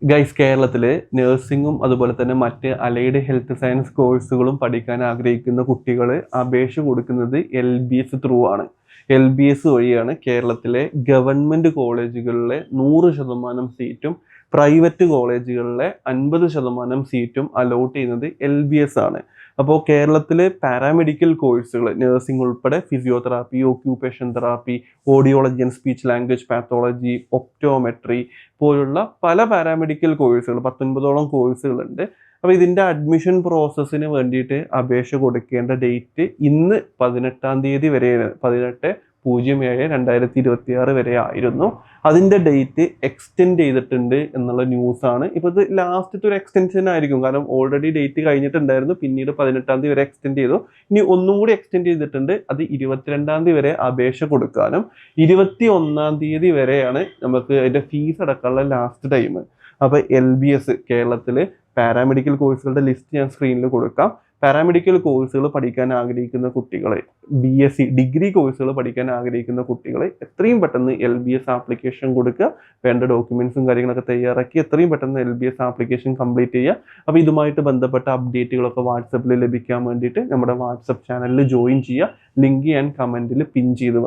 Guys, കേരളത്തിൽ നഴ്സിംഗും അതുപോലെ തന്നെ മറ്റ് അലൈഡ് ഹെൽത്ത് സയൻസ് കോഴ്സുകളും പഠിക്കാൻ ആഗ്രഹിക്കുന്ന കുട്ടികൾ അപേക്ഷ കൊടുക്കുന്നത് LBS ത്രൂ ആണ്. LBS വഴിയാണ് കേരളത്തിലെ ഗവൺമെൻറ് കോളേജുകളിലെ 100% സീറ്റും പ്രൈവറ്റ് കോളേജുകളിലെ 50% സീറ്റും അലോട്ട് ചെയ്യുന്നത് LBS ആണ്. അപ്പോൾ കേരളത്തിൽ പാരാമെഡിക്കൽ കോഴ്സുകൾ നഴ്സിംഗ് ഉൾപ്പെടെ physiotherapy, occupation therapy, audiology and speech language pathology, optometry പോലുള്ള പല പാരാമെഡിക്കൽ കോഴ്സുകൾ 19ഓളം കോഴ്സുകളുണ്ട്. അപ്പോൾ ഇതിൻ്റെ അഡ്മിഷൻ പ്രോസസ്സിന് വേണ്ടിയിട്ട് അപേക്ഷ കൊടുക്കേണ്ട ഡേറ്റ് ഇന്ന് 18-ാം തീയതി വരെ 18/07/2026 വരെ ആയിരുന്നു. അതിൻ്റെ ഡേറ്റ് എക്സ്റ്റെൻഡ് ചെയ്തിട്ടുണ്ട് എന്നുള്ള ന്യൂസാണ്. ഇപ്പോൾ ഇത് ലാസ്റ്റത്തെ ഒരു എക്സ്റ്റൻഷൻ ആയിരിക്കും, കാരണം ഓൾറെഡി ഡേറ്റ് കഴിഞ്ഞിട്ടുണ്ടായിരുന്നു, പിന്നീട് 18-ാം തീയതി വരെ എക്സ്റ്റെൻഡ് ചെയ്തു. ഇനി ഒന്നും കൂടി എക്സ്റ്റെൻഡ് ചെയ്തിട്ടുണ്ട്. അത് 22-ാം തീയതി വരെ അപേക്ഷ കൊടുക്കാനും 21-ാം തീയതി വരെയാണ് നമുക്ക് അതിൻ്റെ ഫീസ് അടക്കമുള്ള ലാസ്റ്റ് ടൈം. അപ്പോൾ LBS കേരളത്തിൽ പാരാമെഡിക്കൽ കോഴ്സുകളുടെ ലിസ്റ്റ് ഞാൻ സ്ക്രീനിൽ കൊടുക്കാം. പാരാമെഡിക്കൽ കോഴ്സുകൾ പഠിക്കാൻ ആഗ്രഹിക്കുന്ന കുട്ടികളെ, BSc ഡിഗ്രി കോഴ്സുകൾ പഠിക്കാൻ ആഗ്രഹിക്കുന്ന കുട്ടികളെ എത്രയും പെട്ടെന്ന് LBS ആപ്ലിക്കേഷൻ കൊടുക്കുക. വേണ്ട ഡോക്യുമെന്റ്സും കാര്യങ്ങളൊക്കെ തയ്യാറാക്കി എത്രയും പെട്ടെന്ന് LBS ആപ്ലിക്കേഷൻ കംപ്ലീറ്റ് ചെയ്യുക. അപ്പോൾ ഇതുമായിട്ട് ബന്ധപ്പെട്ട അപ്ഡേറ്റുകളൊക്കെ വാട്സപ്പിൽ ലഭിക്കാൻ വേണ്ടിയിട്ട് നമ്മുടെ വാട്സപ്പ് ചാനലിൽ ജോയിൻ ചെയ്യുക. ലിങ്ക് ഞാൻ കമൻറ്റിൽ പിൻ ചെയ്ത്